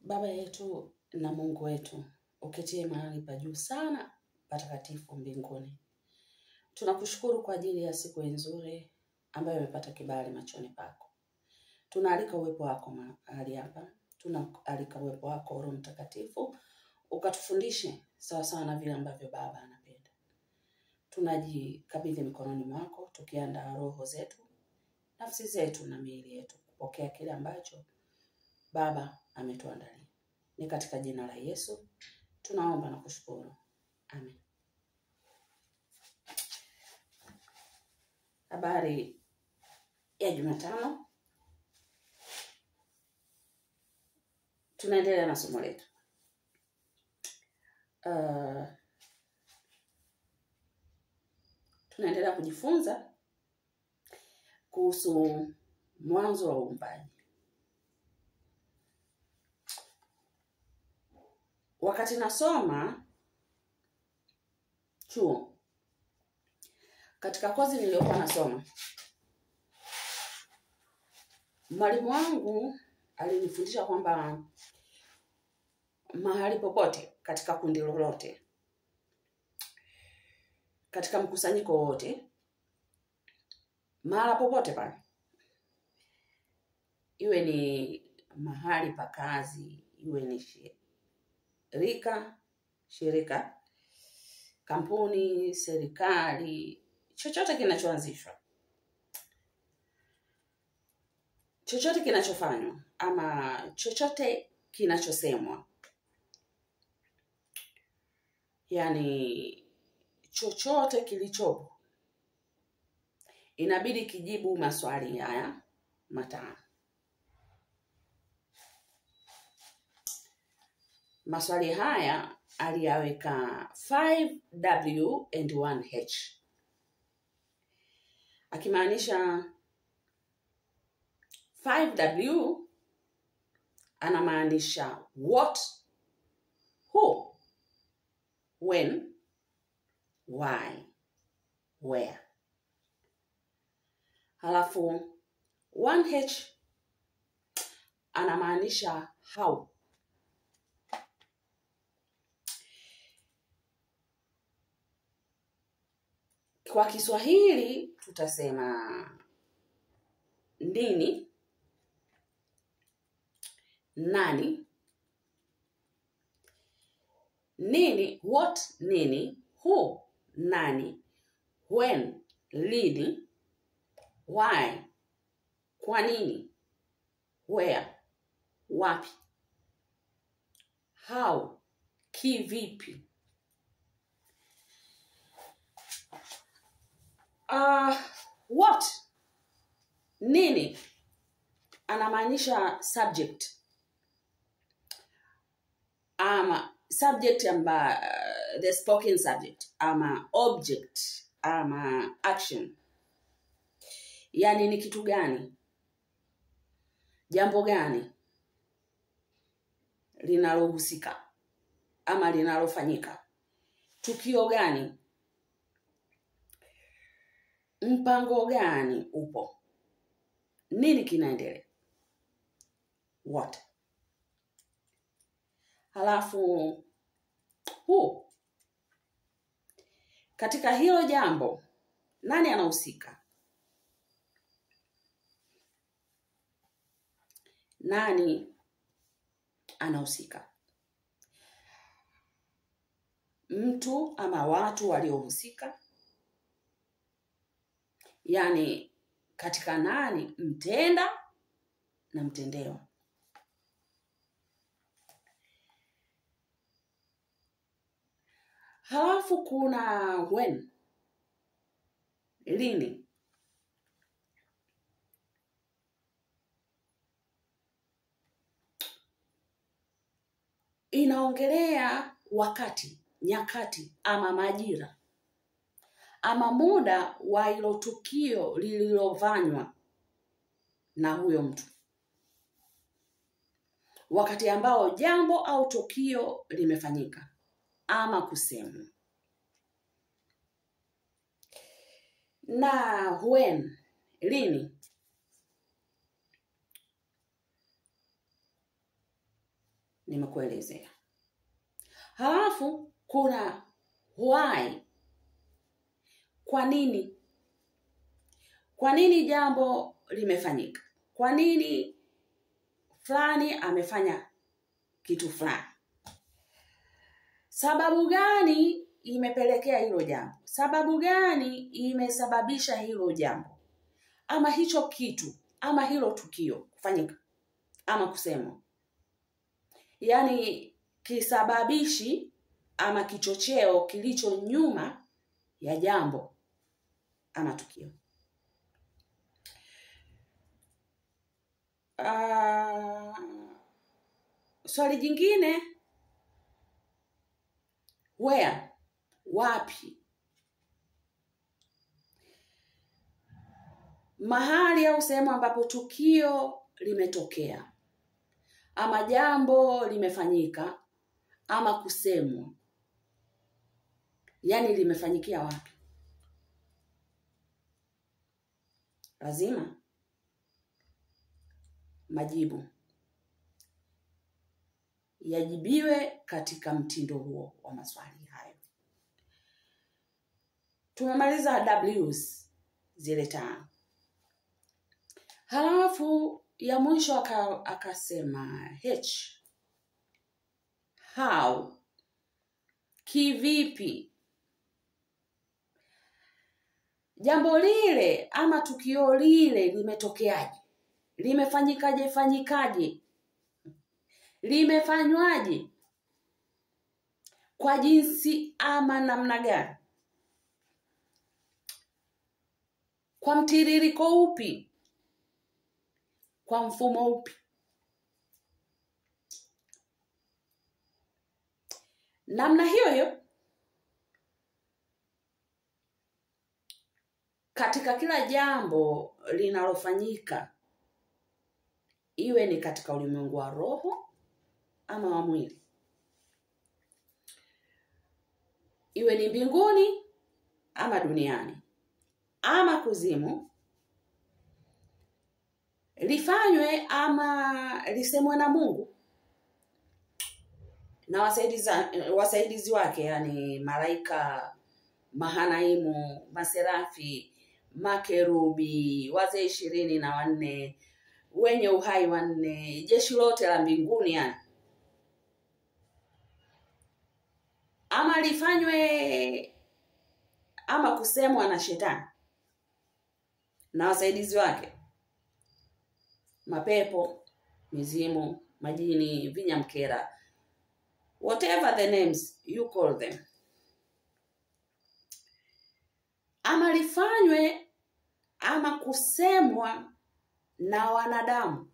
Baba yetu na Mungu wetu, uketie mahali pa juu sana patakatifu mbinguni. Tunakushukuru kwa ajili ya siku nzuri ambayo imepata kibali machoni pako. Tunaalika uwepo wako mahali hapa. Tunaalika uwepo wako Roho Mtakatifu ukatufundishe sawa sawa na vile ambavyo Baba anapenda. Tunajikabidhi mikononi mwako tukiandaa roho zetu, nafsi zetu na miili yetu kupokea kile ambacho Baba ametuandalia. Ni katika jina la Yesu tunaomba na kushukuru. Amen. Habari ya Jumatano. Tunaendelea na somo letu. Tunaendelea kujifunza kuhusu mwanzo wa uumbaji. Wakati nasoma chuo, katika kozi niliyokuwa nasoma, mwalimu wangu alinifundisha kwamba mahali popote, katika kundi lolote, katika mkusanyiko wote, mahala popote pale, iwe ni mahali pa kazi, iwe ni shirika, kampuni, serikali, chochote kinachoanzishwa, chochote kinachofanywa, ama chochote kinachosemwa, yani chochote kilichopo, inabidi kijibu maswali haya matano. Maswali haya aliyaweka 5W and 1H. Akimaanisha 5W anamaanisha what, who, when, why, where. Halafu 1H anamaanisha how. Kwa Kiswahili tutasema nini, nani, nini, what, nini, who, nani, when, lini, why, kwa nini, where, wapi, how, kivipi. What, nini, anamaanisha subject. Subject the spoken subject, ama object, ama action. Yani ni kitu gani, jambo gani linalohusika ama linalofanyika, tukio gani, mpango gani upo, nini kinaendelea, what. Halafu who, katika hilo jambo nani anahusika, nani anahusika, mtu ama watu waliohusika, yani katika nani, mtenda na mtendewa. Halafu kuna when, lini. Inaongelea wakati, nyakati, ama majira, ama muda wa hilo tukio lililofanywa na huyo mtu, wakati ambao jambo au tukio limefanyika ama kusemwa. Na when, lini, nimekuelezea. Halafu kuna why. Kwa nini? Kwa nini jambo limefanyika? Kwa nini fulani amefanya kitu fulani? Sababu gani imepelekea hilo jambo? Sababu gani imesababisha hilo jambo? Ama hicho kitu, ama hilo tukio kufanyika, ama kusemwa. Yaani kisababishi ama kichocheo kilicho nyuma ya jambo ama tukio. Swali jingine, where, wapi? Mahali au sehemu ambapo tukio limetokea, ama jambo limefanyika, ama kusemwa. Yaani limefanyikia wapi? Lazima majibu yajibiwe katika mtindo huo wa maswali hayo. Tumemaliza W's zile 5. Halafu ya mwisho akasema H. How. Kivipi? Jambo lile ama tukio lile limetokeaje? Limefanyikaje? Limefanywaje? Kwa jinsi ama namna gani? Kwa mtiririko upi? Kwa mfumo upi? Namna hiyo katika kila jambo linalofanyika, iwe ni katika ulimwengu wa roho ama wa mwili, iwe ni mbinguni ama duniani ama kuzimu, lifanywe ama lisemwe na Mungu na wasaidizi wake, yani malaika, mahanaimu, maserafi, makerubi, wazee 24, wenye uhai 4, jeshi lote la mbinguni yani. Ama lifanywe ama kusemwa na shetani na wasaidizi wake, mapepo, mizimu, majini, vinyamkera, whatever the names you call them. Ama lifanywe ama kusemwa na wanadamu.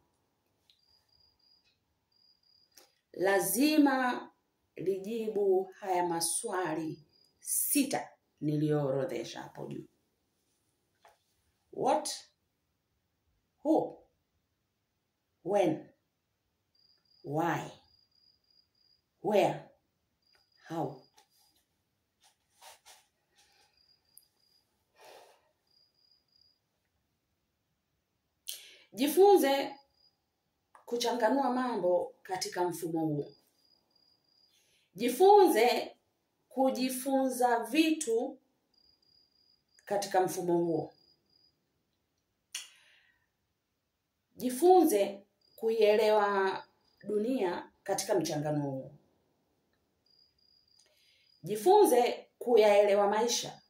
Lazima lijibu haya maswali 6 niliyoorodhesha hapo juu. What, who, when, why, where, how. Jifunze kuchanganua mambo katika mfumo huo. Jifunze kujifunza vitu katika mfumo huo. Jifunze kuielewa dunia katika mchanganuo huo. Jifunze kuyaelewa maisha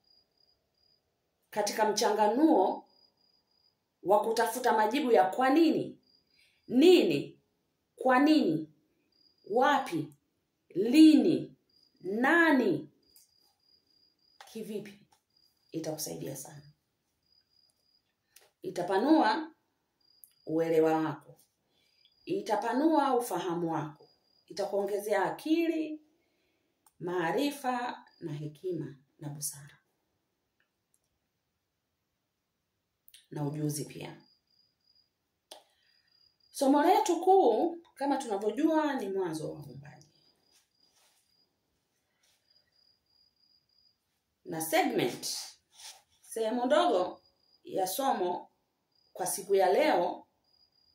katika mchanganuo wa kutafuta majibu ya kwa nini, nini, kwa nini, wapi, lini, nani, kivipi. Itakusaidia sana. Itapanua uelewa wako. Itapanua ufahamu wako. Itakuongezea akili, maarifa na hekima na busara. Na ujuzi pia. Somo letu kuu kama tunavyojua ni mwanzo wa uumbaji. Na sehemu ndogo ya somo kwa siku ya leo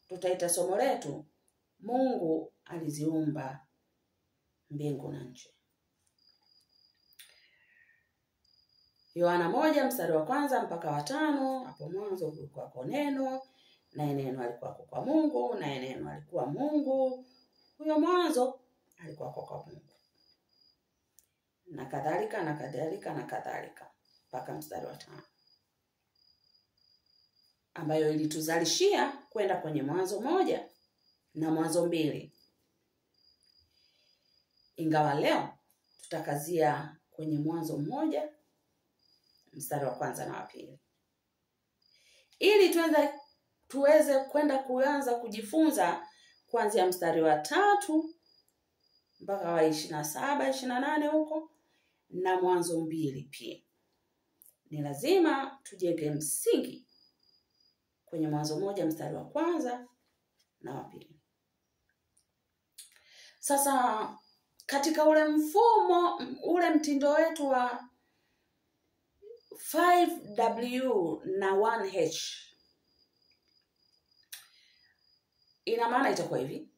tutaita somo letu Mungu aliziumba mbingu na nchi. Yohana 1:1 mpaka 5, hapo mwanzo kulikuwa neno, naye neno alikuwa kwa Mungu, naye neno alikuwa Mungu. Huyo mwanzo alikuwa kwa Mungu. Na kadhalika na kadhalika na kadhalika mpaka 5, ambayo ilituzalishia kwenda kwenye Mwanzo 1 na Mwanzo 2. Ingawa leo tutakazia kwenye Mwanzo 1 mstari wa 1 na wa 2, ili tuweze kwenda kuanza kujifunza kuanzia mstari wa 3 mpaka wa 27, 28 huko, na Mwanzo 2 pia. Ni lazima tujenge msingi kwenye Mwanzo 1 mstari wa 1 na wa 2. Sasa katika ule mfumo, ule mtindo wetu wa 5W na 1H, ina maana itakuwa hivi: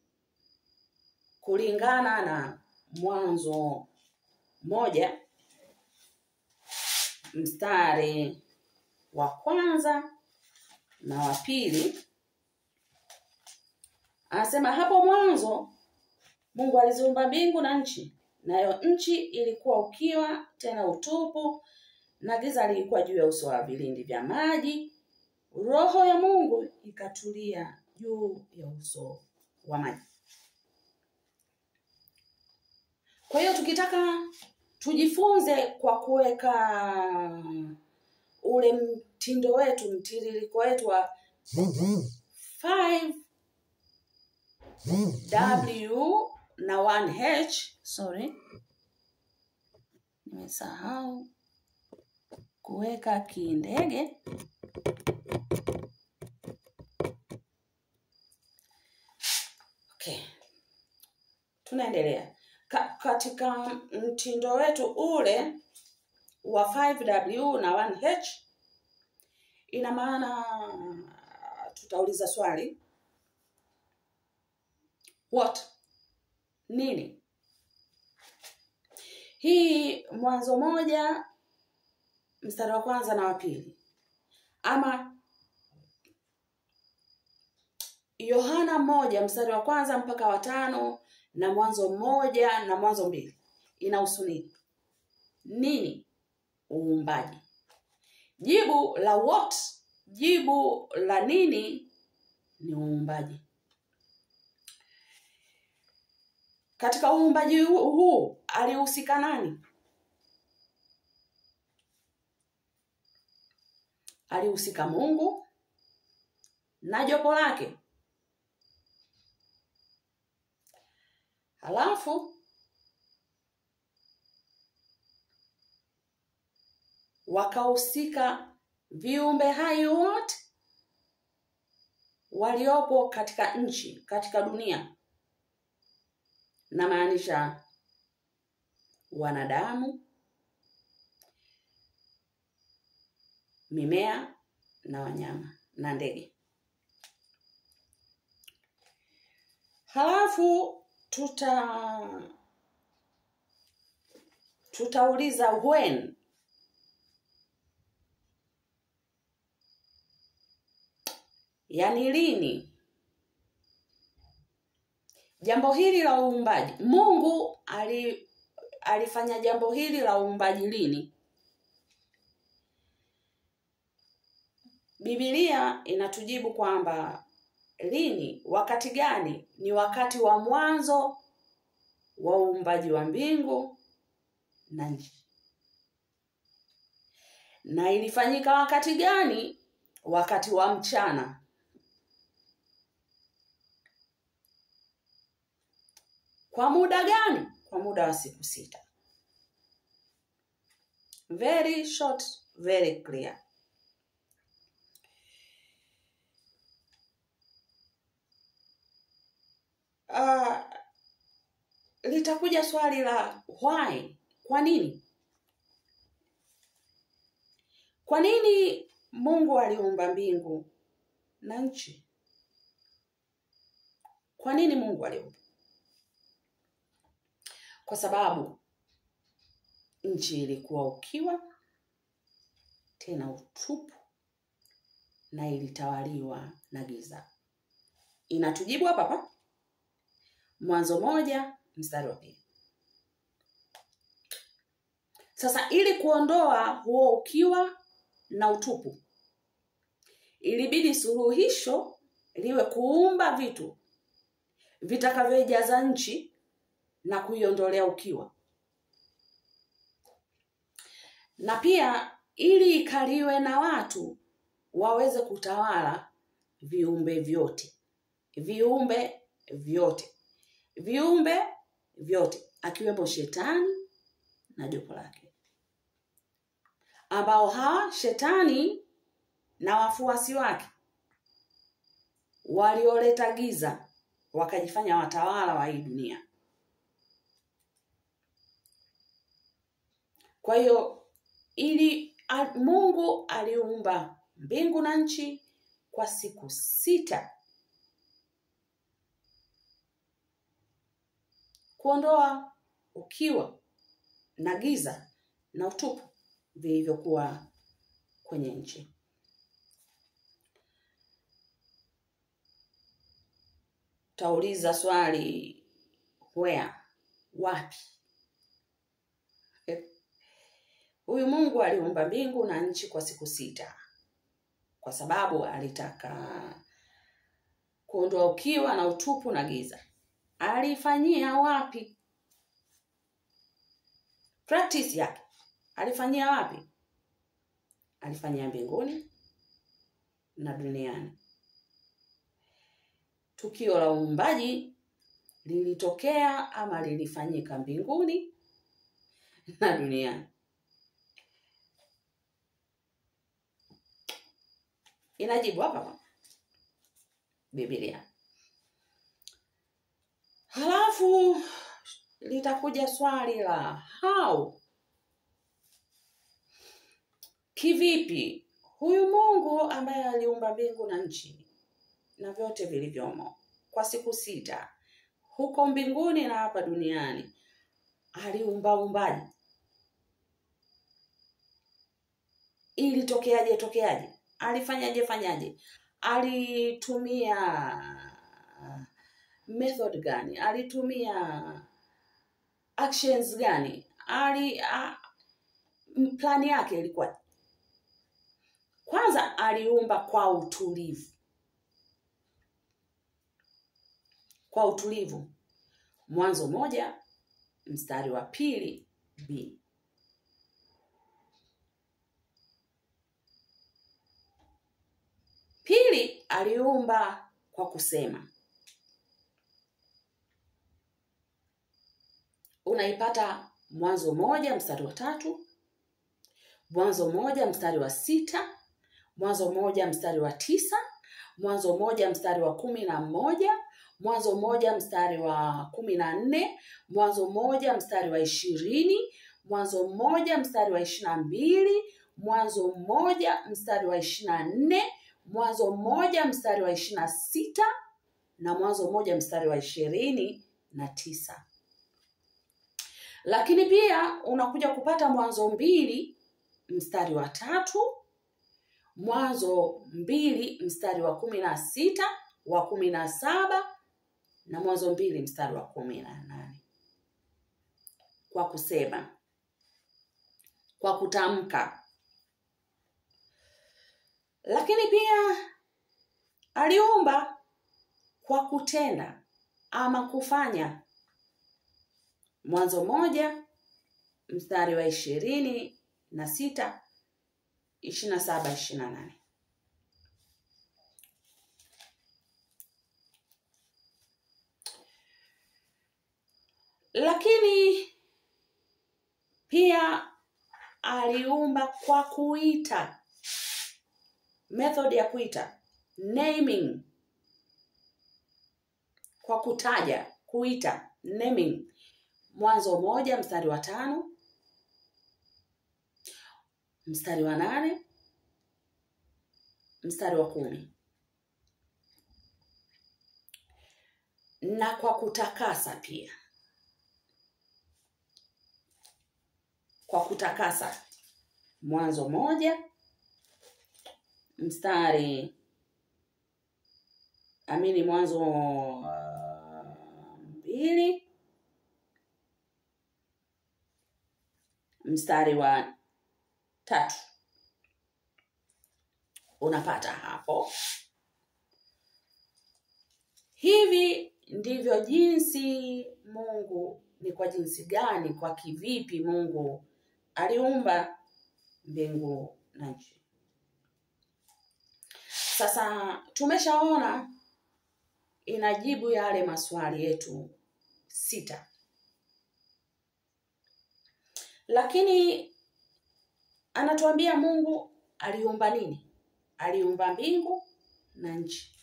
kulingana na Mwanzo 1 mstari wa 1 na wa 2, anasema hapo mwanzo Mungu aliziumba mbingu na nchi, nayo nchi ilikuwa ukiwa tena utupu, na giza lilikuwa juu ya uso wa vilindi vya maji. Roho ya Mungu ikatulia juu ya uso wa maji. Kwa hiyo tukitaka tujifunze kwa kuweka ule mtindo wetu, mtiririko wetu wa 5W na 1H, nimesahau kuweka kindege. Okay, tunaendelea. Katika mtindo wetu ule wa 5W na 1H, ina maana tutauliza swali, what? Nini? Hii Mwanzo 1 mstari wa 1 na wa 2, ama Yohana 1 mstari wa 1 mpaka wa 5, na Mwanzo 1 na Mwanzo 2, inahusu nini? Nini? Uumbaji. Jibu la what, jibu la nini, ni uumbaji. Katika uumbaji huu alihusika nani? Alihusika Mungu na jopo lake. Halafu wakahusika viumbe hai wote waliopo katika nchi, katika dunia. Na maanisha wanadamu, mimea na wanyama na ndege. Halafu tutauliza when. Yani lini? Jambo hili la uumbaji, Mungu alifanya jambo hili la uumbaji lini? Biblia inatujibu kwamba lini, wakati gani? Ni wakati wa mwanzo wa uumbaji wa mbingu na nchi. Na ilifanyika wakati gani? Wakati wa mchana. Kwa muda gani? Kwa muda wa siku 6. Very short, very clear. Litakuja swali la why, kwa nini? Kwa nini Mungu aliumba mbingu na nchi? Kwa nini Mungu aliumba? kwa sababu nchi ilikuwa ukiwa, tena utupu, na ilitawaliwa na giza. Inatujibu hapa Mwanzo 1:2. Sasa ili kuondoa huo ukiwa na utupu, ilibidi suluhisho liwe kuumba vitu vitakavyojaza nchi na kuiondolea ukiwa. Na pia ili ikaliwe na watu waweze kutawala viumbe vyote. Viumbe vyote akiwemo shetani na jopo lake, ambao shetani na wafuasi wake walioleta giza wakajifanya watawala wa hii dunia. Kwa hiyo Mungu aliumba mbingu na nchi kwa siku 6, kuondoa ukiwa na giza na utupu vilivyokuwa kwenye nchi. Tauliza swali, where? Wapi? Huyu Mungu aliumba mbingu na nchi kwa siku 6 kwa sababu alitaka kuondoa ukiwa na utupu na giza. Alifanyia wapi? Practice yake alifanyia wapi? Alifanyia mbinguni na duniani. Tukio la uumbaji lilitokea ama lilifanyika mbinguni na duniani. Inajibu hapa Biblia. Halafu litakuja swali la how. Kivipi huyu Mungu ambaye aliumba mbingu na nchi na vyote vilivyomo kwa siku 6 huko mbinguni na hapa duniani aliumbaje? Ilitokeaje? Alifanyaje? Alitumia method gani? Alitumia actions gani? Plani yake ilikuwa? Kwanza aliumba kwa utulivu. Mwanzo 1:2b. Pili, aliumba kwa kusema. Unaipata Mwanzo 1:3, Mwanzo 1:6, Mwanzo 1:9, Mwanzo 1:11, Mwanzo 1:14, Mwanzo 1:20, Mwanzo 1:22, Mwanzo 1:24, Mwanzo 1:26 na Mwanzo 1:29. Lakini pia unakuja kupata Mwanzo 2:3, Mwanzo 2:16, wa 17 na Mwanzo 2:18. Kwa kusema, kwa kutamka. Lakini pia aliumba kwa kutenda ama kufanya. Mwanzo 1:26, 27, 28. Lakini pia aliumba kwa kuita. Method ya kuita, naming. Kwa kutaja, kuita, naming. Mwanzo 1:5, 8, 10. Na kwa kutakasa pia. kwa kutakasa. Mwanzo 1 mstari Mwanzo 2 mstari wa 3. Unapata hapo. Hivi ndivyo jinsi Mungu, ni kwa jinsi gani, kwa kivipi Mungu aliumba mbingu na nchi. Sasa tumeshaona inajibu yale maswali yetu 6. Lakini anatuambia Mungu aliumba nini? Aliumba mbingu na nchi.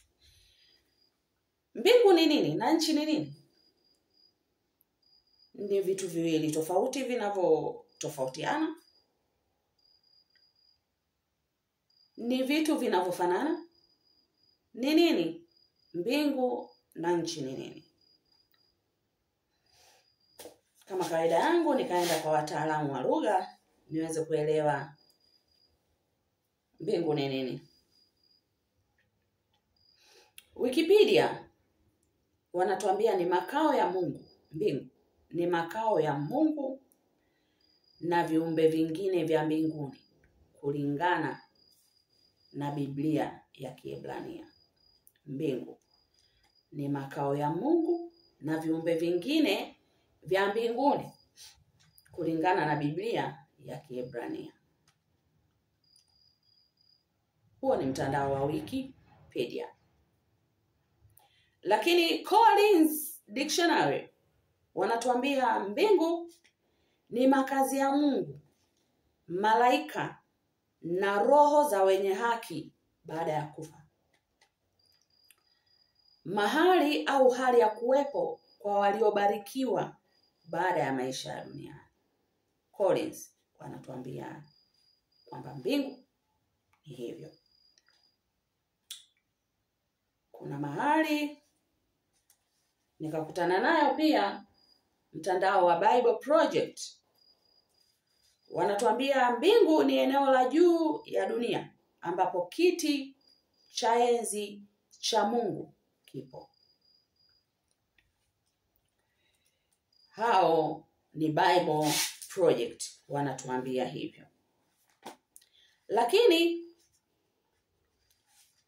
Mbingu ni nini na nchi ni nini? Ni vitu viwili tofauti vinavyotofautiana? Ni vitu vinavyofanana? Ni nini mbingu na nchi ni nini? Kama kawaida yangu nikaenda kwa wataalamu wa lugha niweze kuelewa mbingu ni nini. Wikipedia wanatuambia ni makao ya Mungu. Mbingu ni makao ya Mungu na viumbe vingine vya mbinguni kulingana na Biblia ya Kiebrania. Mbingu ni makao ya Mungu na viumbe vingine vya mbinguni kulingana na Biblia ya Kiebrania. Huo ni mtandao wa Wikipedia. Lakini Collins Dictionary wanatuambia mbingu ni makazi ya Mungu, malaika na roho za wenye haki baada ya kufa. Mahali au hali ya kuwepo kwa waliobarikiwa baada ya maisha ya dunia. Collins wanatuambia kwamba mbingu ni hivyo. Kuna mahali nikakutana nayo pia mtandao wa Bible Project. Wanatuambia mbingu ni eneo la juu ya dunia ambapo kiti cha enzi cha Mungu kipo. Hao ni Bible Project wanatuambia hivyo. Lakini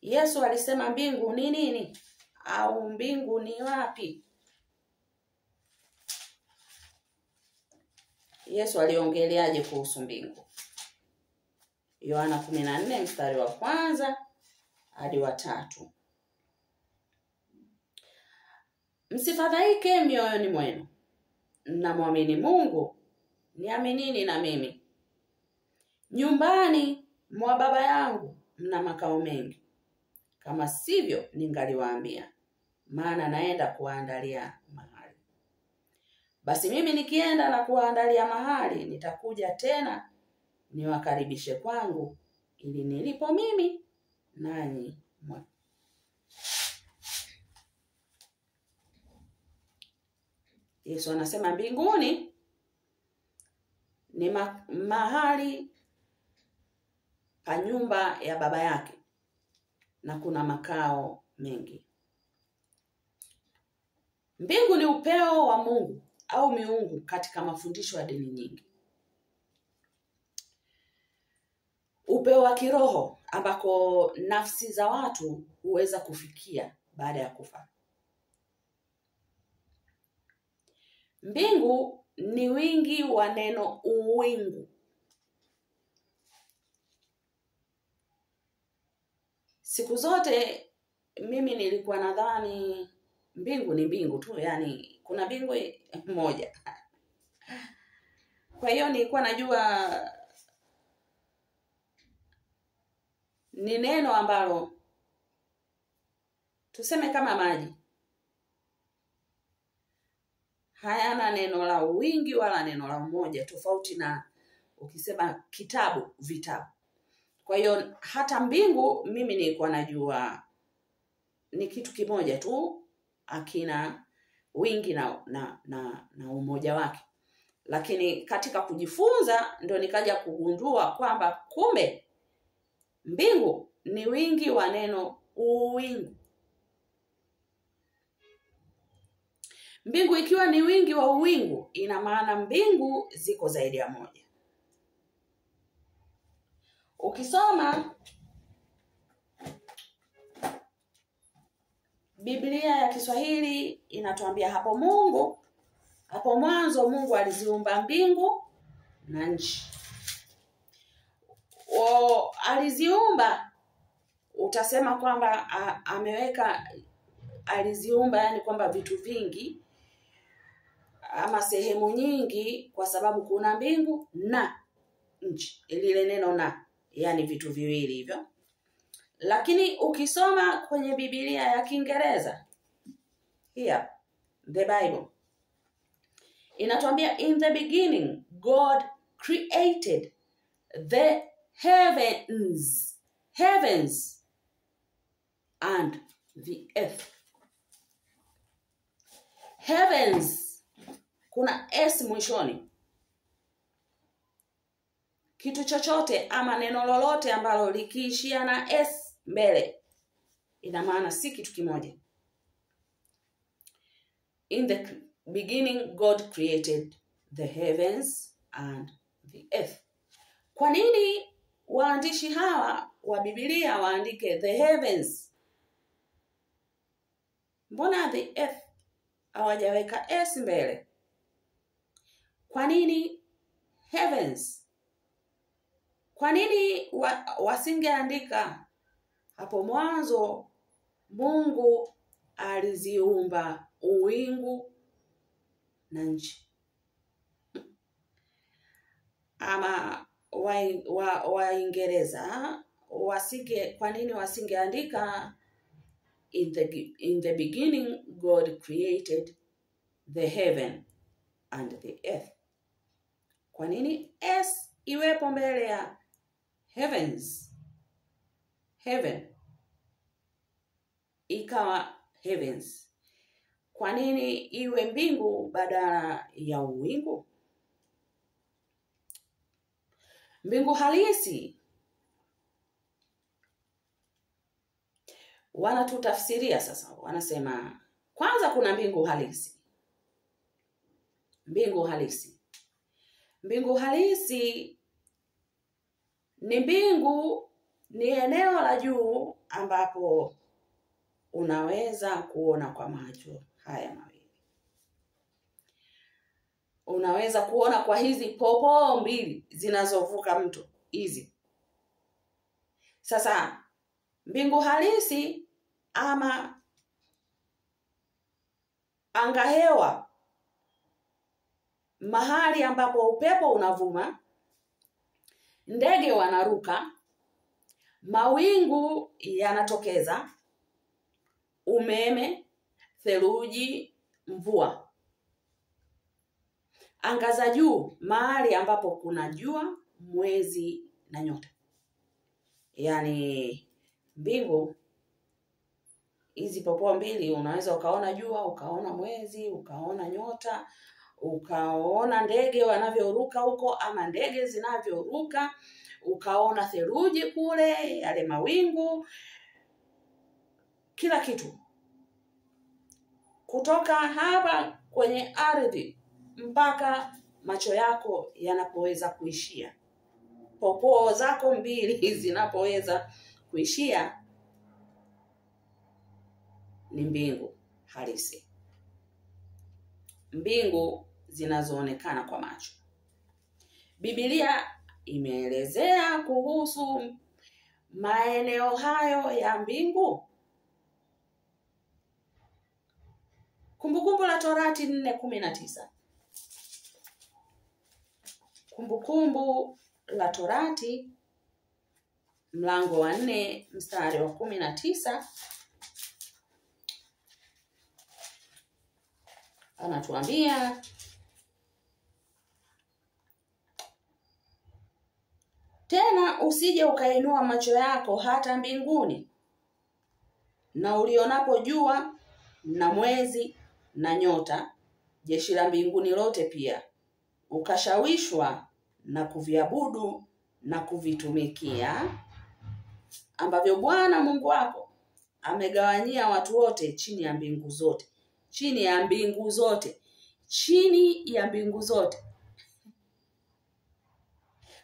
Yesu alisema mbingu ni nini? Au mbingu ni wapi? Yesu aliongeleaje kuhusu mbingu? Yohana 14 mstari wa 1 hadi wa 3. Msifadhaike mioyoni mwenu. Mnamwamini Mungu, niaminini na mimi. Nyumbani mwa Baba yangu mna makao mengi. Kama sivyo ningaliwaambia, maana naenda kuwaandalia mahali. Basi mimi nikienda na kuwaandalia mahali, nitakuja tena niwakaribishe kwangu, ili nilipo mimi nanyi mwe. Yesu anasema mbinguni ni mahali pa nyumba ya Baba yake na kuna makao mengi. Mbingu ni upeo wa Mungu au miungu katika mafundisho ya dini nyingi. Upeo wa kiroho ambako nafsi za watu huweza kufikia baada ya kufa. Mbingu ni wingi wa neno uwingu. Siku zote mimi nilikuwa nadhani mbingu ni mbingu tu, yani kuna mbingu moja. Kwa hiyo nilikuwa najua ni neno ambalo tuseme kama maji. Hayana neno la wingi wala neno la umoja, tofauti na ukisema kitabu, vitabu. Kwa hiyo hata mbingu mimi nilikuwa najua ni kitu kimoja tu, akina wingi na umoja wake. Lakini katika kujifunza ndo nikaja kugundua kwamba kumbe mbingu ni wingi wa neno uwingu. Mbingu ikiwa ni wingi wa uwingu, ina maana mbingu ziko zaidi ya moja. Ukisoma Biblia ya Kiswahili inatuambia hapo mwanzo Mungu aliziumba mbingu na nchi. Aliziumba, utasema kwamba aliziumba yani kwamba vitu vingi ama sehemu nyingi, kwa sababu kuna mbingu na nchi. Lile neno na yani vitu viwili hivyo. Lakini ukisoma kwenye Biblia ya Kiingereza, here the Bible inatuambia, in the beginning God created the heavens and the earth. Heavens kuna s mwishoni. Kitu chochote ama neno lolote ambalo likiishia na s mbele, ina maana si kitu kimoja. In the beginning God created the heavens and the earth. Kwa nini waandishi hawa wa Biblia waandike the heavens? Mbona the earth hawajaweka s mbele? Kwa nini heavens? Kwa nini wasingeandika hapo mwanzo Mungu aliziumba uwingu na nchi? Ama Waingereza kwa nini wasingeandika in the beginning God created the heaven and the earth? Kwa nini s iwepo mbele ya heavens? Heaven ikawa heavens. Kwa nini iwe mbingu badala ya uwingu? Mbingu halisi wanatutafsiria sasa. Wanasema kwanza kuna mbingu halisi. Mbingu halisi ni mbingu, ni eneo la juu ambapo unaweza kuona kwa macho haya mawili. Unaweza kuona kwa hizi popo mbili zinazovuka mto hizi. Sasa mbingu halisi ama angahewa, mahali ambapo upepo unavuma, ndege wanaruka, mawingu yanatokeza, umeme, theluji, mvua. Anga za juu, mahali ambapo kuna jua, mwezi na nyota. Yani mbingu hizi popo mbili, unaweza ukaona jua, ukaona mwezi, ukaona nyota, ukaona ndege wanavyoruka huko ama ndege zinavyoruka, ukaona theluji kule, yale mawingu, kila kitu. Kutoka hapa kwenye ardhi mpaka macho yako yanapoweza kuishia, popo zako mbili zinapoweza kuishia, ni mbingu halisi. Mbingu zinazoonekana kwa macho. Biblia imeelezea kuhusu maeneo hayo ya mbingu. Kumbukumbu la Torati 4:19. Kumbukumbu la Torati mlango wa 4 mstari wa 19. Anatuambia, tena usije ukainua macho yako hata mbinguni, na ulionapo jua na mwezi na nyota, jeshi la mbinguni lote pia, ukashawishwa na kuviabudu na kuvitumikia, ambavyo Bwana Mungu wako amegawanyia watu wote chini ya mbingu zote. Chini ya mbingu zote. Chini ya mbingu zote.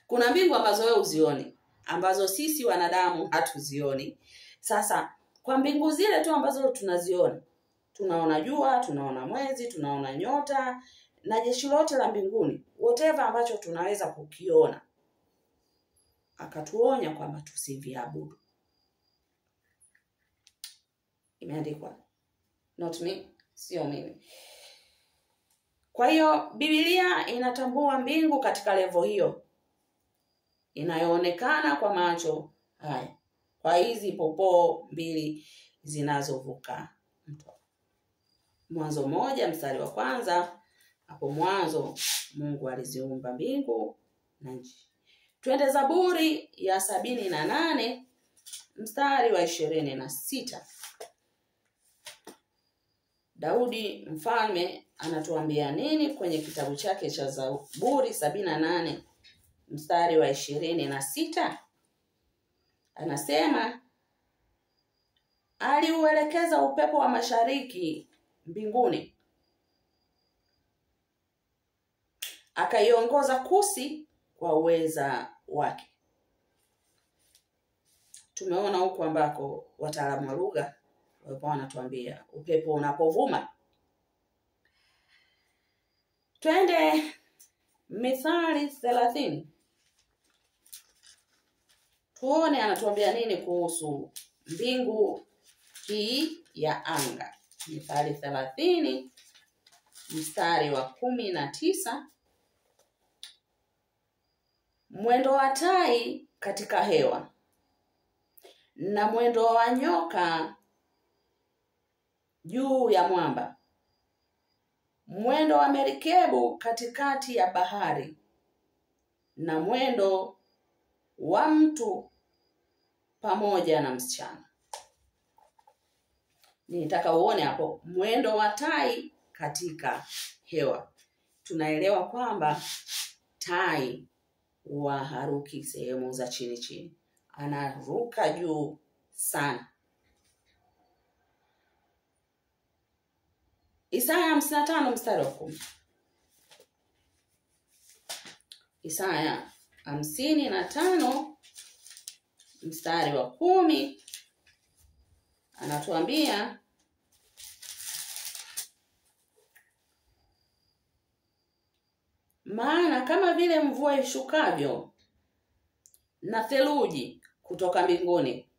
Kuna mbingu ambazo wewe uzioni, ambazo sisi wanadamu hatuzioni. Sasa kwa mbingu zile tu ambazo tunaziona, tunaona jua, tunaona mwezi, tunaona nyota na jeshi lote la mbinguni, whatever ambacho tunaweza kukiona, akatuonya kwamba tusiviabudu. Imeandikwa, not me, sio mimi. Kwa hiyo Biblia inatambua mbingu katika level hiyo inayoonekana kwa macho haya, kwa hizi popoo mbili zinazovuka mto. Mwanzo 1:1, hapo mwanzo Mungu aliziumba mbingu na nchi. Twende Zaburi ya 78:26. Daudi mfalme anatuambia nini kwenye kitabu chake cha Zaburi 78:26? Anasema, aliuelekeza upepo wa mashariki mbinguni, akaiongoza Kusi kwa uweza wake. Tumeona huko ambako wataalamu wa lugha walikuwa wanatuambia upepo unapovuma. Twende Mithali 30. Tuone anatuambia nini kuhusu mbingu hii ya anga. Mithali 30:19. Mwendo wa tai katika hewa na mwendo wa nyoka juu ya mwamba, mwendo wa merikebu katikati ya bahari, na mwendo wa mtu pamoja na msichana. Nitaka uone hapo mwendo wa tai katika hewa. Tunaelewa kwamba tai haruki sehemu za chini chini, anaruka juu sana. Isaya 55:10. Isaya 55:10 anatuambia, maana kama vile mvua ishukavyo na theluji kutoka mbinguni,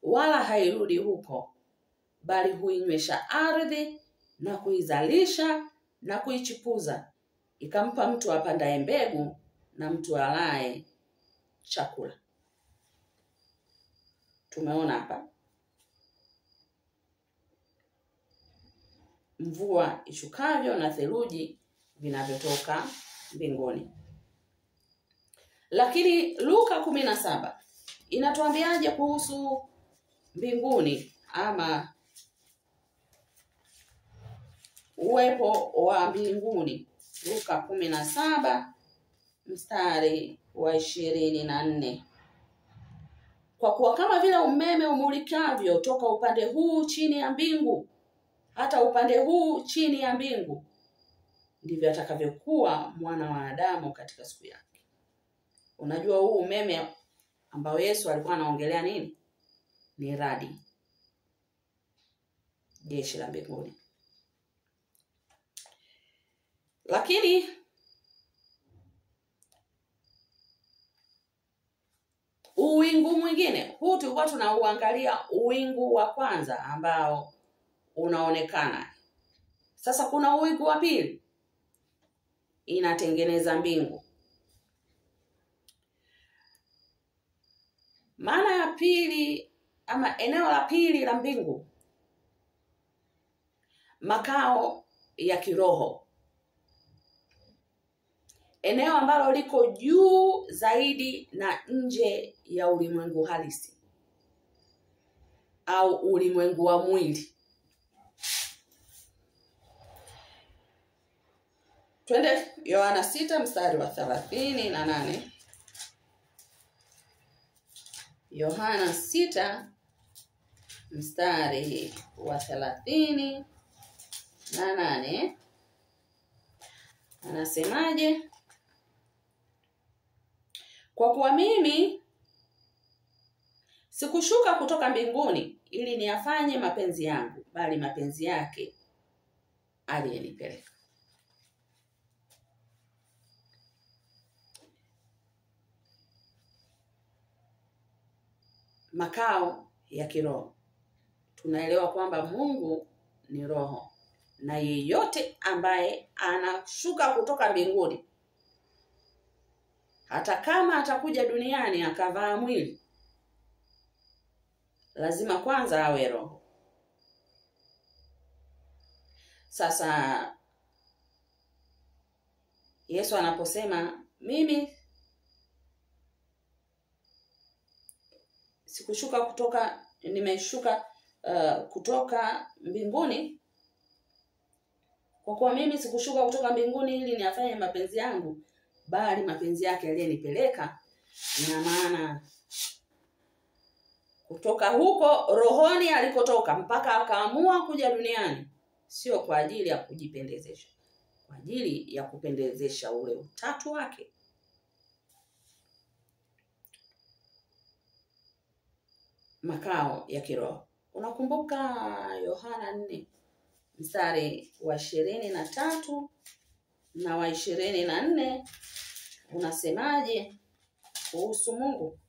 wala hairudi huko, bali huinywesha ardhi na kuizalisha na kuichipuza, ikampa mtu apandaye mbegu na mtu alaye chakula. Tumeona hapa mvua ishukavyo na theluji vinavyotoka mbinguni. Lakini Luka 17 inatuambiaje kuhusu mbinguni ama uwepo wa mbinguni? Luka 17:24. Kwa kuwa kama vile umeme umulikavyo toka upande huu chini ya mbingu hata upande huu chini ya mbingu, ndivyo atakavyokuwa mwana wa Adamu katika siku yake. Unajua huu umeme ambao Yesu alikuwa anaongelea nini? Ni radi, jeshi la mbinguni. Lakini uwingu mwingine, huu tulikuwa tunauangalia uwingu wa kwanza ambao unaonekana. Sasa kuna uwingu wa pili inatengeneza mbingu. Maana ya pili ama eneo la pili la mbingu, makao ya kiroho, eneo ambalo liko juu zaidi na nje ya ulimwengu halisi au ulimwengu wa mwili. Twende Yohana 6 mstari wa 38. Yohana 6 mstari wa 38. Anasemaje? Kwa kuwa mimi sikushuka kutoka mbinguni ili niyafanye mapenzi yangu, bali mapenzi yake aliyenipeleka. Makao ya kiroho. Tunaelewa kwamba Mungu ni roho, na yeyote ambaye anashuka kutoka mbinguni, hata kama atakuja duniani akavaa mwili, lazima kwanza awe roho. Sasa Yesu anaposema mimi nimeshuka kutoka mbinguni, kwa kuwa mimi sikushuka kutoka mbinguni ili niyafanye mapenzi yangu, bali mapenzi yake aliyenipeleka. Ina maana kutoka huko rohoni alikotoka mpaka akaamua kuja duniani, sio kwa ajili ya kujipendezesha, kwa ajili ya kupendezesha ule utatu wake. Makao ya kiroho. Unakumbuka Yohana 4 mstari wa 23 na wa 24 unasemaje kuhusu Mungu?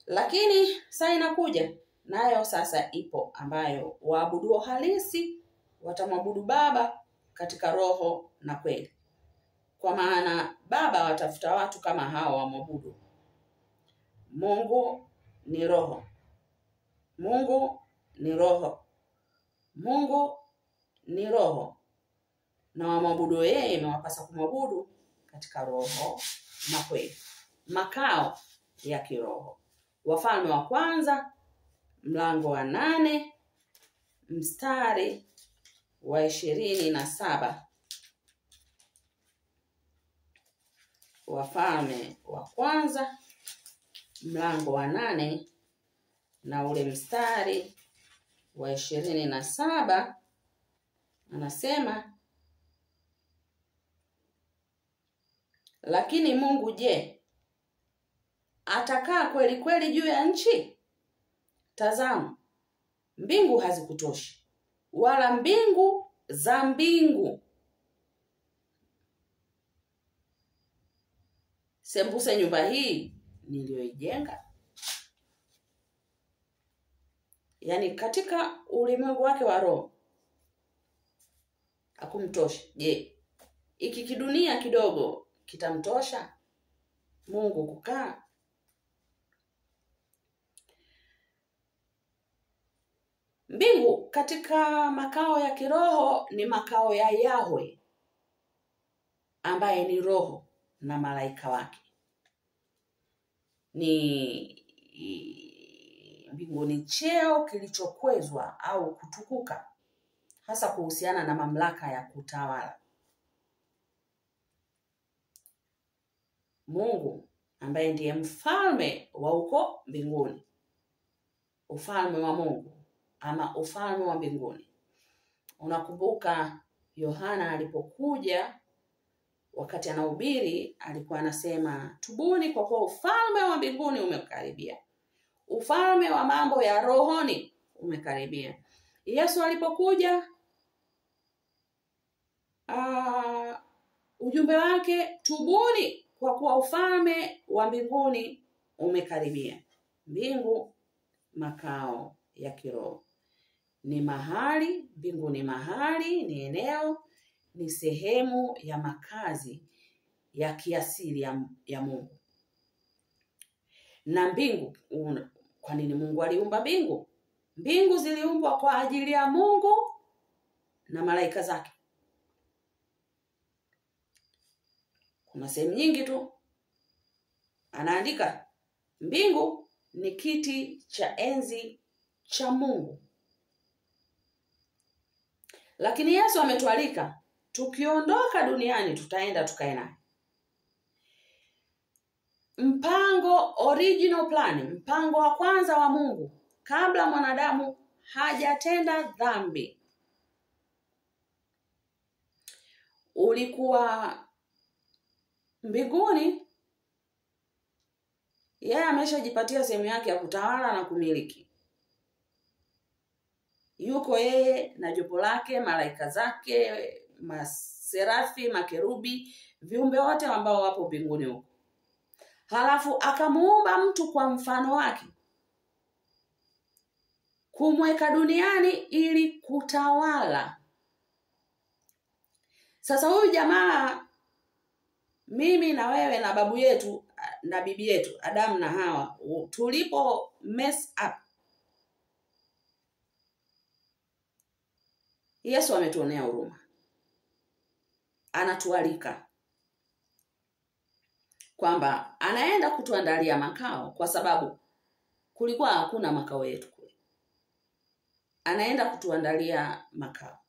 Lakini saa inakuja, nayo sasa ipo, ambayo waabuduo halisi watamwabudu Baba katika roho na kweli. Kwa maana Baba watafuta watu kama hao wamwabudu. Mungu ni roho. Mungu ni roho. Mungu ni roho. Na wamwabudu yeye imewapasa kumwabudu katika roho na kweli. Makao ya kiroho. Wafalme wa kwanza mlango wa 8 mstari wa 27. Wafalme wa kwanza mlango wa 8 na ule mstari wa 27 anasema, lakini Mungu je, atakaa kweli kweli juu ya nchi? Tazama, mbingu hazikutoshi, wala mbingu za mbingu sembuse nyumba hii niliyoijenga. Yaani katika ulimwengu wake wa roho hakumtoshi. Je, iki kidunia kidogo kitamtosha Mungu kukaa? Mbingu katika makao ya kiroho ni makao ya Yahweh, ambaye ni roho na malaika wake. Mbingu ni cheo kilichokwezwa au kutukuka, hasa kuhusiana na mamlaka ya kutawala. Mungu ambaye ndiye mfalme wa uko mbinguni, ufalme wa Mungu ama ufalme wa mbinguni. Unakumbuka Yohana alipokuja, wakati anahubiri, alikuwa anasema, tubuni kwa kuwa ufalme wa mbinguni umekaribia. Ufalme wa mambo ya rohoni umekaribia. Yesu alipokuja, ujumbe wake, tubuni kwa kuwa ufalme wa mbinguni umekaribia. Mbingu makao ya kiroho. Ni mahali, mbingu ni mahali, ni eneo, ni sehemu ya makazi ya kiasili ya Mungu. Na mbingu, kwa nini Mungu aliumba mbingu? Mbingu ziliumbwa kwa ajili ya Mungu na malaika zake. Kuna sehemu nyingi tu anaandika mbingu ni kiti cha enzi cha Mungu. Lakini Yesu ametualika tukiondoka duniani tutaenda tukae naye. Mpango original plan, mpango wa kwanza wa Mungu kabla mwanadamu hajatenda dhambi, ulikuwa mbinguni. Yeye ameshajipatia sehemu yake ya kutawala na kumiliki. Yuko yeye na jopo lake, malaika zake, maserafi, makerubi, viumbe wote ambao wapo mbinguni huko. Halafu akamuumba mtu kwa mfano wake, kumweka duniani ili kutawala. Sasa huyu jamaa, mimi na wewe na babu yetu na bibi yetu Adamu na Hawa, tulipo mess up, Yesu ametuonea huruma. Anatualika kwamba anaenda kutuandalia makao, kwa sababu kulikuwa hakuna makao yetu kule. Anaenda kutuandalia makao.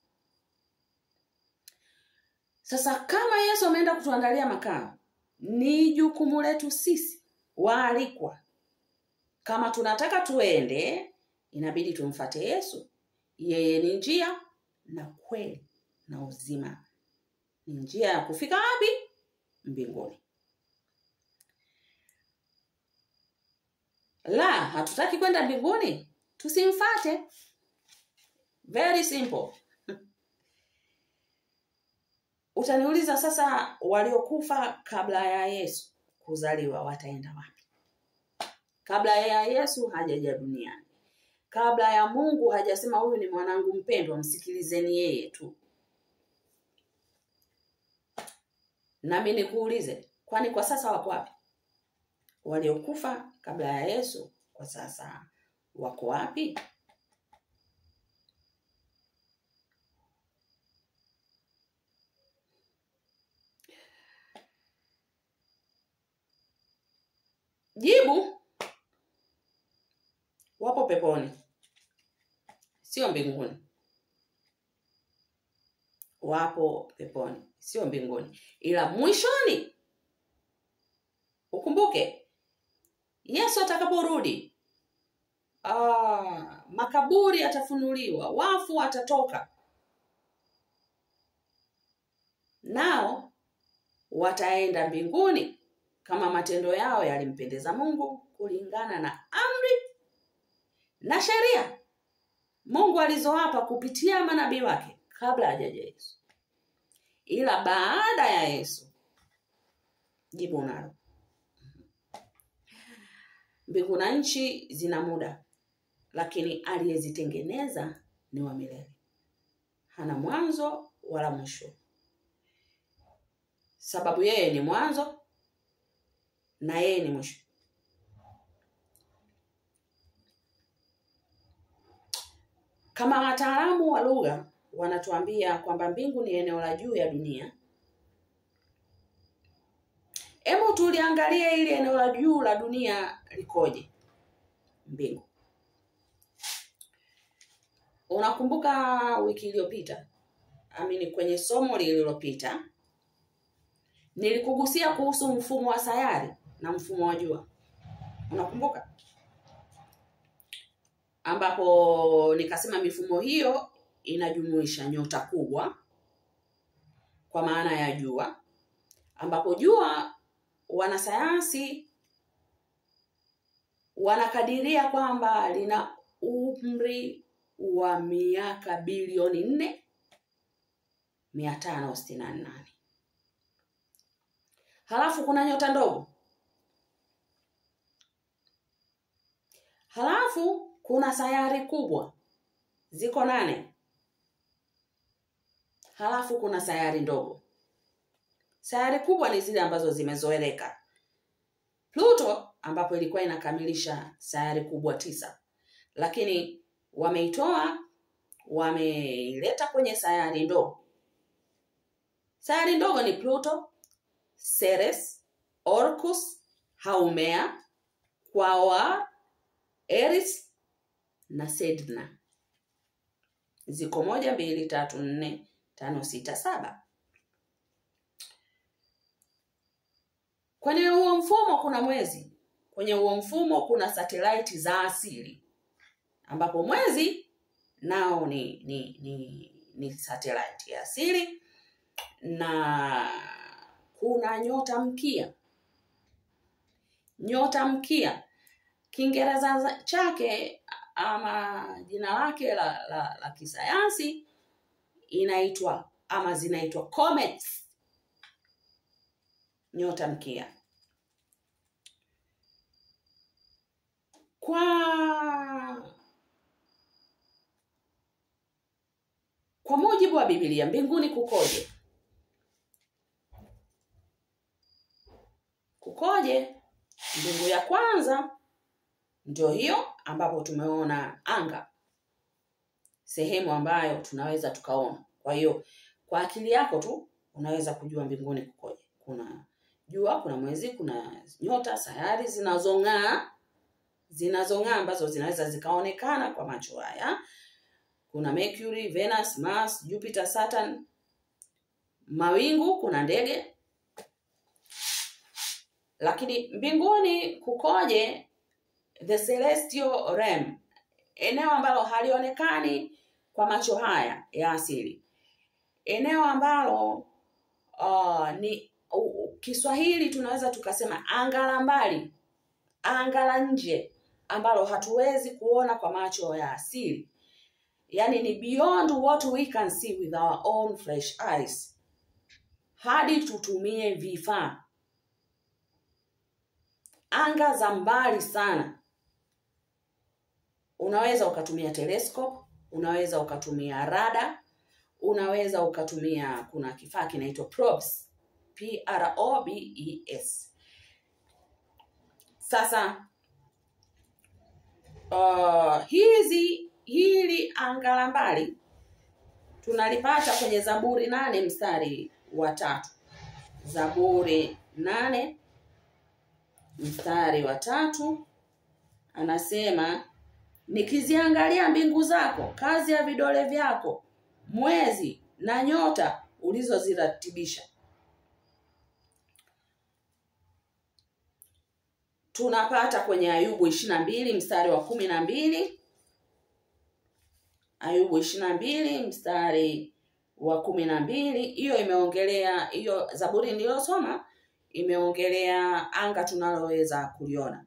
Sasa kama Yesu ameenda kutuandalia makao, ni jukumu letu sisi waalikwa. Kama tunataka tuende, inabidi tumfuate Yesu. Yeye ni njia na kweli na uzima. Ni njia ya kufika wapi? Mbinguni. La, hatutaki kwenda mbinguni, tusimfuate. Very simple. Utaniuliza sasa, waliokufa kabla ya Yesu kuzaliwa wataenda wapi? Kabla ya Yesu hajaja duniani, kabla ya Mungu hajasema huyu ni mwanangu mpendwa, msikilizeni yeye tu. Nami nikuulize, kwani kwa sasa wako wapi? Waliokufa kabla ya Yesu kwa sasa wako wapi? Jibu, wapo peponi, sio mbinguni. Wapo peponi, sio mbinguni. Ila mwishoni, ukumbuke, Yesu atakaporudi, makaburi atafunuliwa, wafu watatoka. Nao wataenda mbinguni kama matendo yao yalimpendeza Mungu, kulingana na amri na sheria Mungu alizowapa kupitia manabii wake kabla hajaja Yesu. Ila baada ya Yesu, jibu nalo. Mbingu na nchi zina muda, lakini aliyezitengeneza ni wa milele. Hana mwanzo wala mwisho. Sababu yeye ni mwanzo na yeye ni mwisho. Kama wataalamu wa lugha wanatuambia kwamba mbingu ni eneo la juu ya dunia, hebu tuliangalie ili eneo la juu la dunia likoje. Mbingu. Unakumbuka wiki iliyopita, kwenye somo lililopita, nilikugusia kuhusu mfumo wa sayari na mfumo wa jua. Unakumbuka? Ambapo nikasema mifumo hiyo inajumuisha nyota kubwa, kwa maana ya jua, ambapo jua wanasayansi wanakadiria kwamba lina umri wa miaka bilioni 4,568. Halafu kuna nyota ndogo. Halafu kuna sayari kubwa, ziko 8. Halafu kuna sayari ndogo. Sayari kubwa ni zile ambazo zimezoeleka. Pluto, ambapo ilikuwa inakamilisha sayari kubwa 9. Lakini wameitoa, wameileta kwenye sayari ndogo. Sayari ndogo ni Pluto, Ceres, Orcus, Haumea, Quaoar, Eris na Sedna. Ziko 1, 2, 3, 4, 5, 6, 7. Kwenye huo mfumo kuna mwezi. Kwenye huo mfumo kuna satellite za asili, ambapo mwezi nao ni satellite ya asili, na kuna nyota mkia. Nyota mkia Kiingereza chake ama jina lake la kisayansi inaitwa ama zinaitwa comets. Nyota mkia. Kwa mujibu wa Biblia, mbinguni kukoje? Kukoje? Mbingu ya kwanza ndio hiyo ambapo tumeona anga, sehemu ambayo tunaweza tukaona. Kwa hiyo kwa akili yako tu unaweza kujua mbinguni kukoje. Kuna jua, kuna mwezi, kuna nyota, sayari zinazong'aa ambazo zinaweza zikaonekana kwa macho haya. Kuna Mercury, Venus, Mars, Jupiter, Saturn. Mawingu, kuna ndege. Lakini mbinguni kukoje? The celestial realm, eneo ambalo halionekani kwa macho haya ya asili. Eneo ambalo ni Kiswahili tunaweza tukasema anga la mbali, anga la nje, ambalo hatuwezi kuona kwa macho ya asili. Yani ni beyond what we can see with our own flesh eyes. Hadi tutumie vifaa. Anga za mbali sana. Unaweza ukatumia telescope, unaweza ukatumia radar, unaweza ukatumia, kuna kifaa kinaitwa probes, PROBES. Sasa hili anga la mbali tunalipata kwenye Zaburi 8 mstari wa 3. Zaburi 8 mstari wa 3 anasema, nikiziangalia mbingu zako, kazi ya vidole vyako, mwezi na nyota ulizoziratibisha. Tunapata kwenye Ayubu 22 mstari wa 12. Ayubu 22 mstari wa 12. Hiyo imeongelea, hiyo Zaburi niliyosoma imeongelea anga tunaloweza kuliona.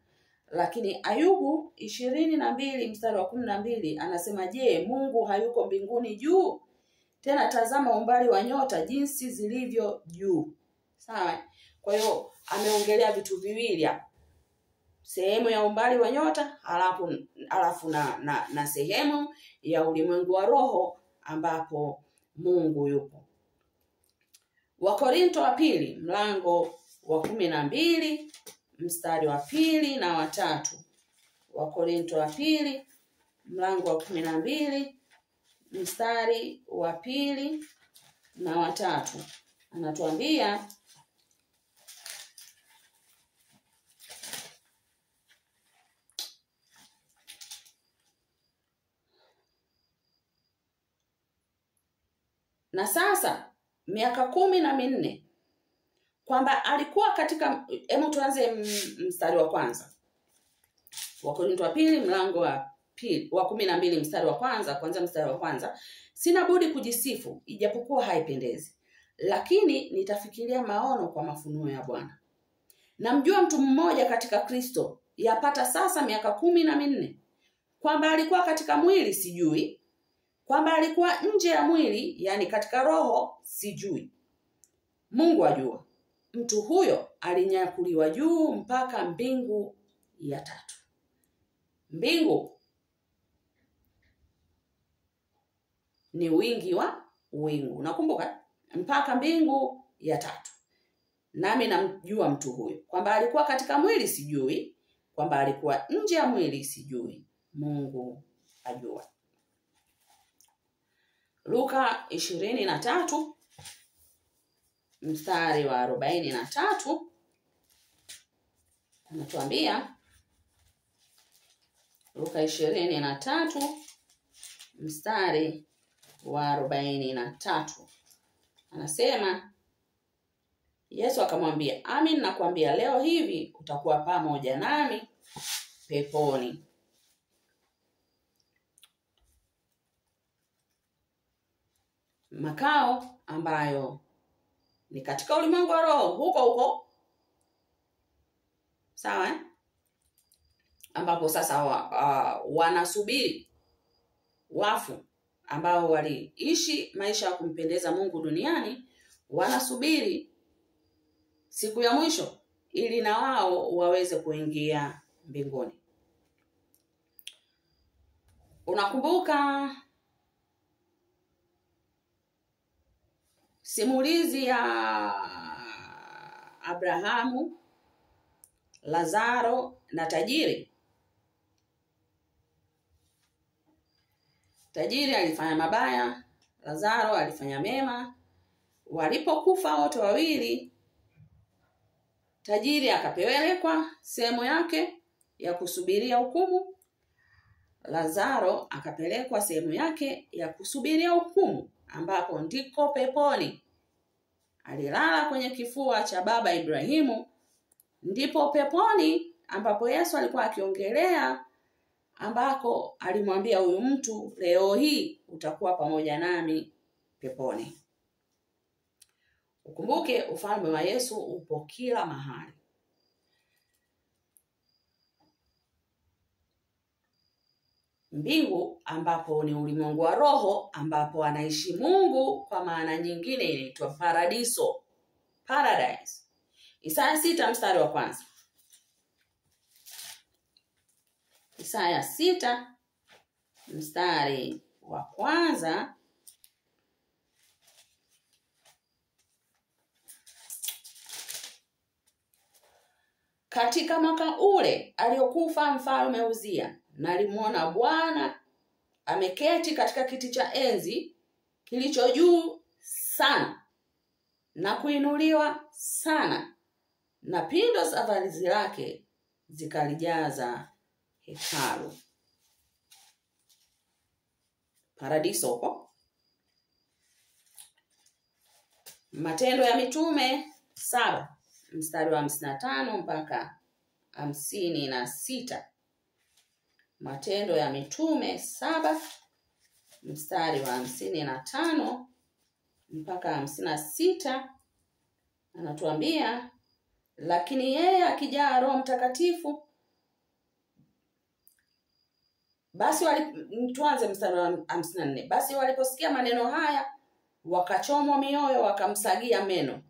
Lakini Ayubu 22 mstari wa 12 anasema, je, Mungu hayuko mbinguni juu? Tena tazama umbali wa nyota jinsi zilivyo juu. Sawa? Kwa hiyo ameongelea vitu viwili hapa. Sehemu ya umbali wa nyota, alafu na sehemu ya ulimwengu wa roho ambapo Mungu yupo. Wakorintho wa pili mlango wa 12 mstari wa 2 na wa 3. Wakorintho wa pili mlango wa 12 mstari wa 2 na wa 3 anatuambia, na sasa miaka 14 kwamba alikuwa katika, tuanze mstari wa kwanza. Wakorintho wa pili mlango wa 12 mstari wa kwanza, kwanza mstari wa kwanza. Sina budi kujisifu ijapokuwa haipendezi, lakini nitafikiria maono kwa mafunuo ya Bwana. Namjua mtu mmoja katika Kristo, yapata sasa miaka 14, kwamba alikuwa katika mwili sijui, kwamba alikuwa nje ya mwili, yani katika roho sijui. Mungu ajua. Mtu huyo alinyakuliwa juu mpaka mbingu ya 3. Mbingu ni wingi wa wingu. Nakumbuka mpaka mbingu ya 3. Nami namjua mtu huyo, kwamba alikuwa katika mwili sijui, kwamba alikuwa nje ya mwili sijui. Mungu ajua. Luka 23 mstari wa 43 anatuambia, Luka 23 mstari wa 43. Anasema, Yesu akamwambia, amin nakwambia leo hivi utakuwa pamoja nami peponi. Makao ambayo ni katika ulimwengu wa roho, huko sawa, ambapo sasa wanasubiri wafu ambao waliishi maisha ya kumpendeza Mungu duniani, wanasubiri siku ya mwisho ili na wao waweze kuingia mbinguni. Unakumbuka simulizi ya Abrahamu, Lazaro na tajiri? Tajiri alifanya mabaya, Lazaro alifanya mema. Walipokufa wote wawili, tajiri akapelekwa sehemu yake ya kusubiria hukumu, Lazaro akapelekwa sehemu yake ya kusubiria hukumu, ambapo ndiko peponi. Alilala kwenye kifua cha baba Ibrahimu, ndipo peponi ambapo Yesu alikuwa akiongelea, ambako alimwambia huyu mtu, leo hii utakuwa pamoja nami peponi. Ukumbuke ufalme wa Yesu upo kila mahali. Mbingu ambapo ni ulimwengu wa roho, ambapo anaishi Mungu, kwa maana nyingine inaitwa paradiso, paradise. Isaya 6 mstari wa 1. Isaya 6 mstari wa 1. Katika mwaka ule aliokufa mfalme Uzia, nalimuona Bwana ameketi katika kiti cha enzi kilicho juu sana na kuinuliwa sana, na pindo za vazi lake zikalijaza hekalu. Paradiso huko. Matendo ya Mitume 7 mstari wa 55 mpaka 56. Matendo ya Mitume 7 mstari wa 55 mpaka 56, anatuambia, lakini yeye akijaa Roho Mtakatifu, basi tuanze mstari wa 54. Basi waliposikia maneno haya wakachomwa mioyo, wakamsagia meno.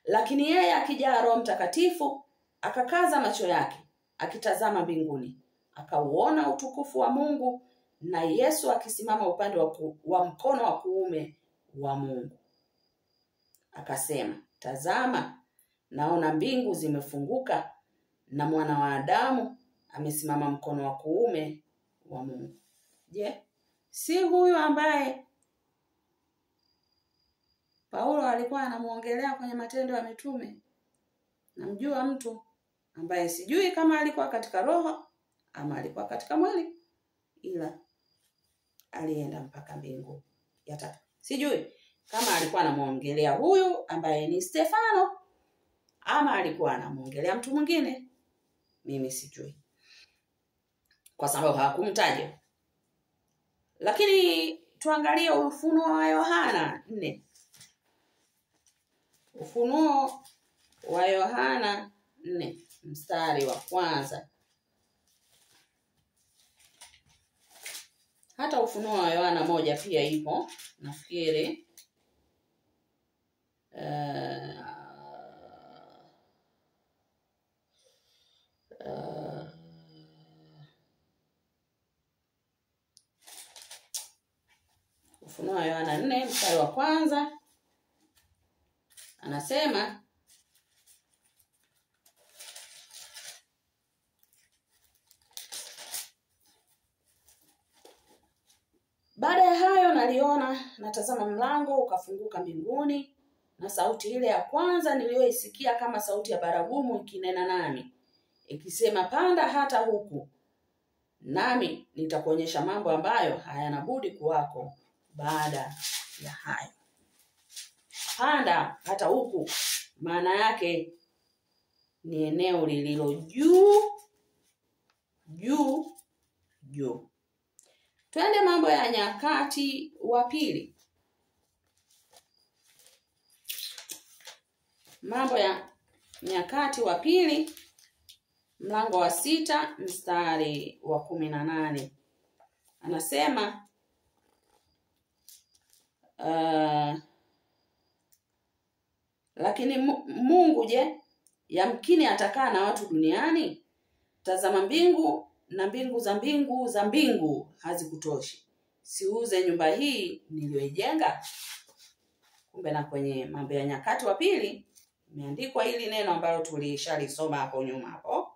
Lakini yeye akijaa Roho Mtakatifu akakaza macho yake akitazama mbinguni, akauona utukufu wa Mungu na Yesu akisimama upande wa mkono wa kuume wa Mungu. Akasema, tazama, naona mbingu zimefunguka na mwana wa Adamu amesimama mkono wa kuume wa Mungu. Je, si huyu ambaye Paulo alikuwa anamuongelea kwenye Matendo ya Mitume? Namjua mtu ambaye sijui kama alikuwa katika roho ama alikuwa katika mwili, ila alienda mpaka mbingu ya tatu. Sijui kama alikuwa anamuongelea huyu ambaye ni Stefano ama alikuwa anamuongelea mtu mwingine. Mimi sijui, kwa sababu hakumtaja. Lakini tuangalie Ufunuo wa Yohana 4. Ufunuo wa Yohana 4 mstari wa 1. Hata Ufunuo wa Yohana 1 pia ipo, nafikiri. Ufunuo wa Yohana 4 mstari wa 1 anasema, baada ya hayo naliona, natazama mlango ukafunguka mbinguni, na sauti ile ya kwanza niliyoisikia kama sauti ya baragumu ikinena nami, ikisema, panda hata huku, nami nitakuonyesha mambo ambayo hayana budi kuwako baada ya hayo. Panda hata huku maana yake ni eneo lililo juu juu juu. Twende Mambo ya Nyakati wa Pili. Mambo ya Nyakati wa Pili mlango wa 6 mstari wa 18. Anasema lakini Mungu je, yamkini atakaa na watu duniani? Tazama mbingu na mbingu za mbingu hazikutoshi. Siuze nyumba hii niliyoijenga? Kumbe na kwenye Mambo ya Nyakati wa Pili imeandikwa hili neno ambalo tulishalisoma hapo nyuma hapo.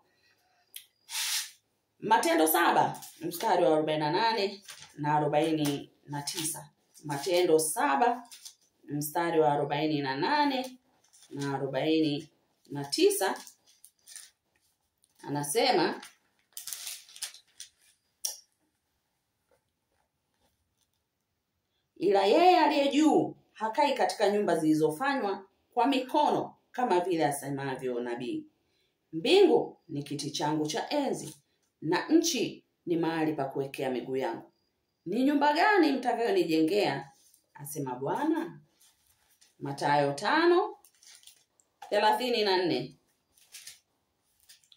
Matendo 7 mstari wa 48 na 49. Matendo 7 mstari wa 48 na 49 anasema ila yeye aliye juu hakai katika nyumba zilizofanywa kwa mikono, kama vile asemavyo nabii, mbingu ni kiti changu cha enzi na nchi ni mahali pa kuwekea miguu yangu. Ni nyumba gani mtakayonijengea, asema Bwana? Mathayo 5:34.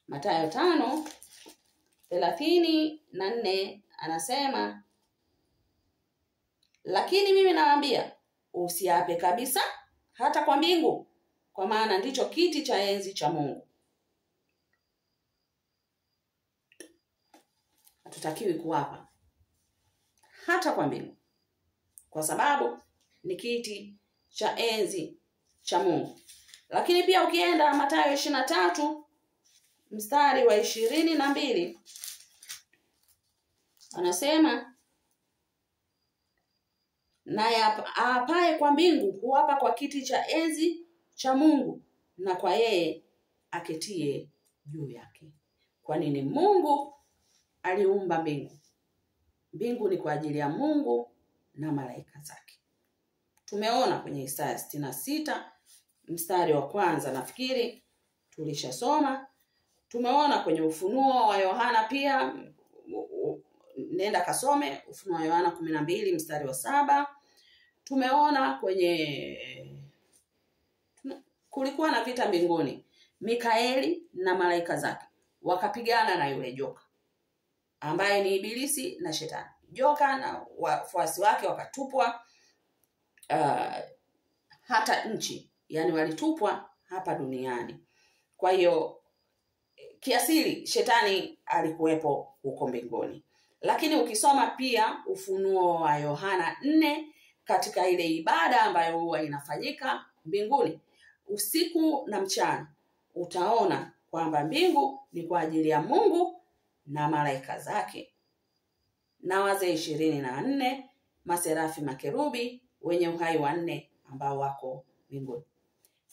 Mathayo 5:34 anasema, lakini mimi nawaambia, usiape kabisa, hata kwa mbingu, kwa maana ndicho kiti cha enzi cha Mungu. Hatutakiwi kuapa hata kwa mbingu, kwa sababu ni kiti cha enzi cha Mungu. Lakini pia ukienda Mathayo 23 mstari wa 22 anasema, naye aapaye kwa mbingu huapa kwa kiti cha enzi cha Mungu na kwa yeye aketie juu yake. Kwa nini Mungu aliumba mbingu? Mbingu ni kwa ajili ya Mungu na malaika zake. Tumeona kwenye Isaya 66 mstari wa 1, nafikiri tulishasoma. Tumeona kwenye Ufunuo wa Yohana pia, nenda kasome Ufunuo wa Yohana 12 mstari wa 7. Tumeona kulikuwa na vita mbinguni. Mikaeli na malaika zake wakapigana na yule joka ambaye ni Ibilisi na Shetani. Joka na wafuasi wake wakatupwa hata nchi, yani walitupwa hapa duniani. Kwa hiyo kiasili Shetani alikuwepo huko mbinguni. Lakini ukisoma pia Ufunuo wa Yohana 4 katika ile ibada ambayo huwa inafanyika mbinguni usiku na mchana, utaona kwamba mbingu ni kwa ajili ya Mungu na malaika zake, na wazee 24, maserafi, makerubi wenye uhai 4 ambao wako mbinguni.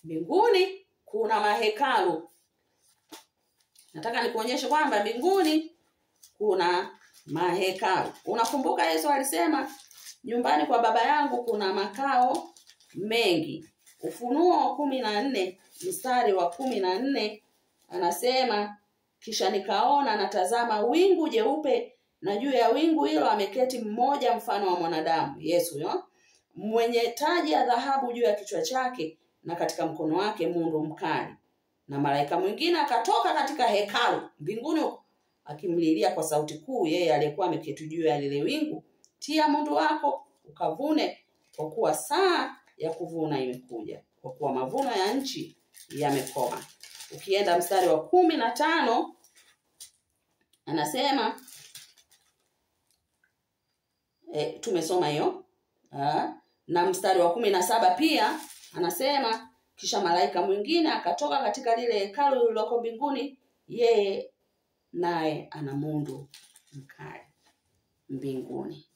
Mbinguni kuna mahekalu. Nataka nikuonyeshe kwamba mbinguni kuna mahekalu. Unakumbuka Yesu alisema, nyumbani kwa Baba yangu kuna makao mengi. Ufunuo 14 mstari wa 14 anasema, kisha nikaona natazama wingu jeupe, na juu ya wingu hilo ameketi mmoja mfano wa mwanadamu, Yesu mwenye taji ya dhahabu juu ya kichwa chake, na katika mkono wake mundu mkali. Na malaika mwingine akatoka katika hekalu mbinguni akimlilia kwa sauti kuu yeye aliyekuwa ameketi juu ya lile wingu, tia mundu wako ukavune, kwa kuwa saa ya kuvuna imekuja, kwa kuwa mavuno ya nchi yamekoma. Ukienda mstari wa 15 anasema, tumesoma hiyo. Na mstari wa 17 pia anasema, kisha malaika mwingine akatoka katika lile hekalu lililoko mbinguni, yeye naye ana mundu mkali mbinguni.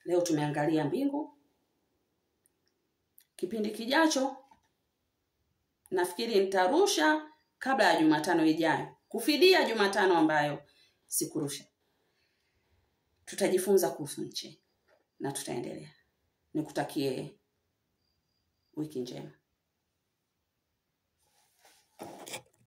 Leo tumeangalia mbingu. Kipindi kijacho nafikiri nitarusha kabla ya Jumatano ijayo, kufidia Jumatano ambayo sikurusha. Tutajifunza kuhusu nchi. na tutaendelea. Nikutakie wiki njema.